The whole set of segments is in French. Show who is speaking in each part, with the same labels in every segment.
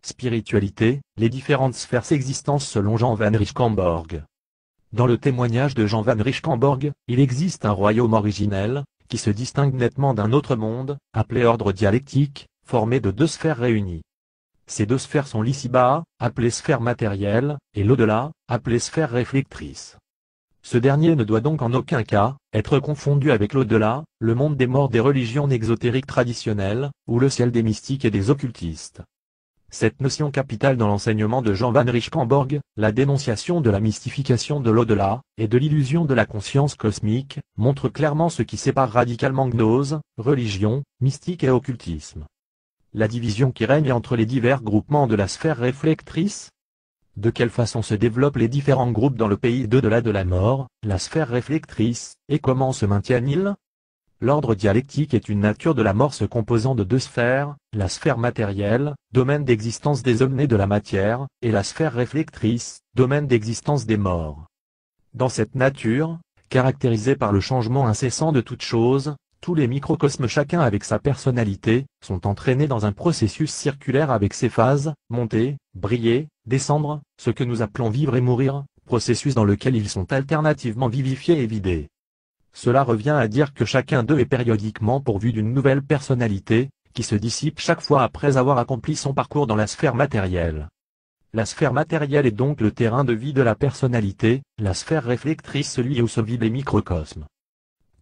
Speaker 1: spiritualité, les différentes sphères existence selon Jan van Richtenborg. Dans le témoignage de Jan van Richtenborg, il existe un royaume originel, qui se distingue nettement d'un autre monde, appelé ordre dialectique, formé de deux sphères réunies. Ces deux sphères sont l'ici-bas, appelée sphère matérielle, et l'au-delà, appelée sphère réflectrice. Ce dernier ne doit donc en aucun cas être confondu avec l'au-delà, le monde des morts des religions exotériques traditionnelles, ou le ciel des mystiques et des occultistes. Cette notion capitale dans l'enseignement de Jan van Richtenborg, la dénonciation de la mystification de l'au-delà, et de l'illusion de la conscience cosmique, montre clairement ce qui sépare radicalement gnose, religion, mystique et occultisme. La division qui règne entre les divers groupements de la sphère réflectrice. De quelle façon se développent les différents groupes dans le pays d'au-delà de la mort, la sphère réflectrice, et comment se maintiennent-ils? L'ordre dialectique est une nature de la mort se composant de deux sphères, la sphère matérielle, domaine d'existence des hommes nés de la matière, et la sphère réflectrice, domaine d'existence des morts. Dans cette nature, caractérisée par le changement incessant de toutes choses, tous les microcosmes chacun avec sa personnalité, sont entraînés dans un processus circulaire avec ses phases, monter, briller, descendre, ce que nous appelons vivre et mourir, processus dans lequel ils sont alternativement vivifiés et vidés. Cela revient à dire que chacun d'eux est périodiquement pourvu d'une nouvelle personnalité, qui se dissipe chaque fois après avoir accompli son parcours dans la sphère matérielle. La sphère matérielle est donc le terrain de vie de la personnalité, la sphère réflectrice celui où se vivent les microcosmes.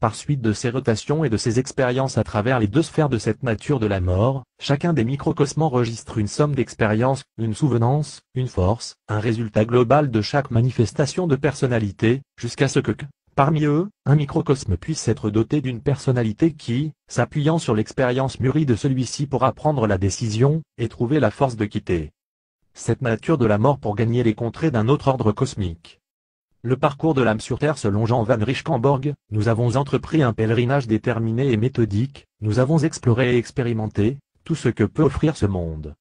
Speaker 1: Par suite de ces rotations et de ces expériences à travers les deux sphères de cette nature de la mort, chacun des microcosmes enregistre une somme d'expériences, une souvenance, une force, un résultat global de chaque manifestation de personnalité, jusqu'à ce que, parmi eux, un microcosme puisse être doté d'une personnalité qui, s'appuyant sur l'expérience mûrie de celui-ci pourra prendre la décision, et trouver la force de quitter cette nature de la mort pour gagner les contrées d'un autre ordre cosmique. Le parcours de l'âme sur Terre selon Jan van Richtenborg, nous avons entrepris un pèlerinage déterminé et méthodique, nous avons exploré et expérimenté tout ce que peut offrir ce monde.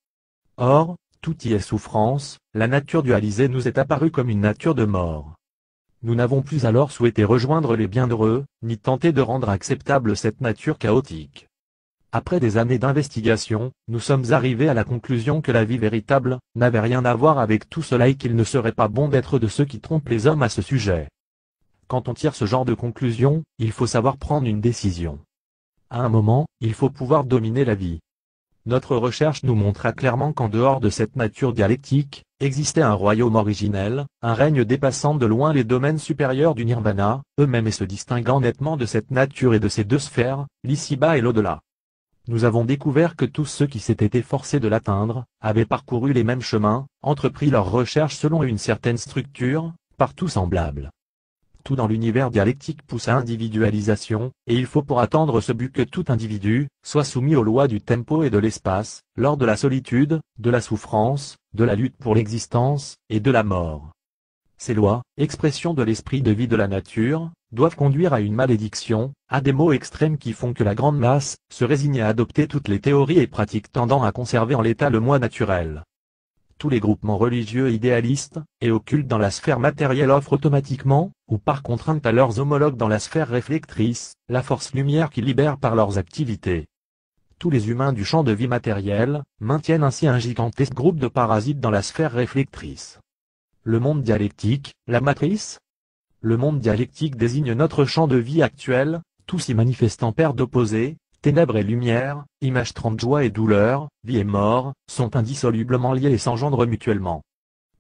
Speaker 1: Or, tout y est souffrance, la nature dualisée nous est apparue comme une nature de mort. Nous n'avons plus alors souhaité rejoindre les bienheureux, ni tenter de rendre acceptable cette nature chaotique. Après des années d'investigation, nous sommes arrivés à la conclusion que la vie véritable n'avait rien à voir avec tout cela et qu'il ne serait pas bon d'être de ceux qui trompent les hommes à ce sujet. Quand on tire ce genre de conclusion, il faut savoir prendre une décision. À un moment, il faut pouvoir dominer la vie. Notre recherche nous montra clairement qu'en dehors de cette nature dialectique, existait un royaume originel, un règne dépassant de loin les domaines supérieurs du nirvana, eux-mêmes et se distinguant nettement de cette nature et de ces deux sphères, l'ici-bas et l'au-delà. Nous avons découvert que tous ceux qui s'étaient efforcés de l'atteindre, avaient parcouru les mêmes chemins, entrepris leurs recherches selon une certaine structure, partout semblable. Tout dans l'univers dialectique pousse à individualisation, et il faut pour atteindre ce but que tout individu soit soumis aux lois du tempo et de l'espace, lors de la solitude, de la souffrance, de la lutte pour l'existence, et de la mort. Ces lois, expression de l'esprit de vie de la nature, doivent conduire à une malédiction, à des maux extrêmes qui font que la grande masse se résigne à adopter toutes les théories et pratiques tendant à conserver en l'état le moi naturel. Tous les groupements religieux idéalistes et occultes dans la sphère matérielle offrent automatiquement, ou par contrainte à leurs homologues dans la sphère réflectrice, la force lumière qui libère par leurs activités. Tous les humains du champ de vie matériel maintiennent ainsi un gigantesque groupe de parasites dans la sphère réflectrice. Le monde dialectique, la matrice. Le monde dialectique désigne notre champ de vie actuel, tout s'y manifestant paires d'opposés, ténèbres et lumière, images trente joie et douleur, vie et mort, sont indissolublement liés et s'engendrent mutuellement.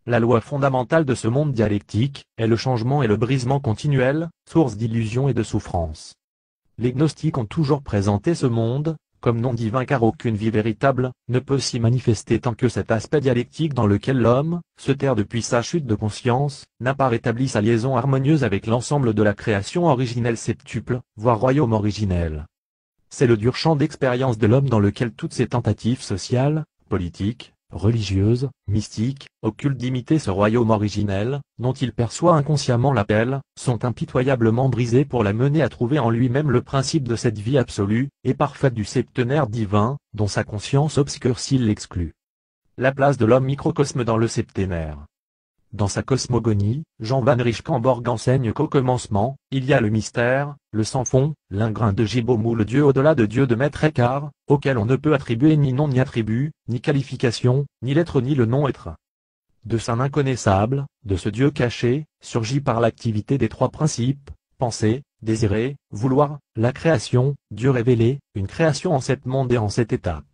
Speaker 1: La loi fondamentale de ce monde dialectique est le changement et le brisement continuel, source d'illusions et de souffrance. Les gnostiques ont toujours présenté ce monde comme non divin car aucune vie véritable ne peut s'y manifester tant que cet aspect dialectique dans lequel l'homme se terre depuis sa chute de conscience n'a pas rétabli sa liaison harmonieuse avec l'ensemble de la création originelle septuple, voire royaume originel. C'est le dur champ d'expérience de l'homme dans lequel toutes ces tentatives sociales, politiques, religieuses, mystiques, occultes d'imiter ce royaume originel, dont il perçoit inconsciemment l'appel, sont impitoyablement brisées pour la mener à trouver en lui-même le principe de cette vie absolue, et parfaite du septenaire divin, dont sa conscience obscure s'il l'exclut. La place de l'homme microcosme dans le septénaire. Dans sa cosmogonie, Jan van Richtkamborgh enseigne qu'au commencement, il y a le mystère, le sans-fond, l'ingrin de Jibomu, le Dieu au-delà de Dieu de Maître Eckhart, auquel on ne peut attribuer ni nom ni attribut, ni qualification, ni lettre ni le non-être. De son inconnaissable, de ce Dieu caché, surgit par l'activité des trois principes, penser, désirer, vouloir, la création, Dieu révélé, une création en sept mondes et en sept étapes.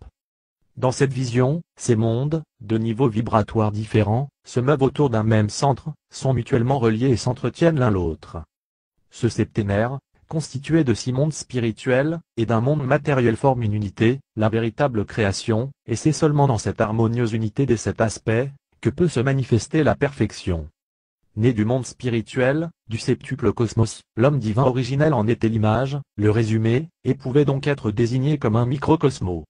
Speaker 1: Dans cette vision, ces mondes, de niveaux vibratoires différents, se meuvent autour d'un même centre, sont mutuellement reliés et s'entretiennent l'un l'autre. Ce septénaire, constitué de 6 mondes spirituels, et d'un monde matériel forme une unité, la véritable création, et c'est seulement dans cette harmonieuse unité des 7 aspects, que peut se manifester la perfection. Né du monde spirituel, du septuple cosmos, l'homme divin originel en était l'image, le résumé, et pouvait donc être désigné comme un microcosmos.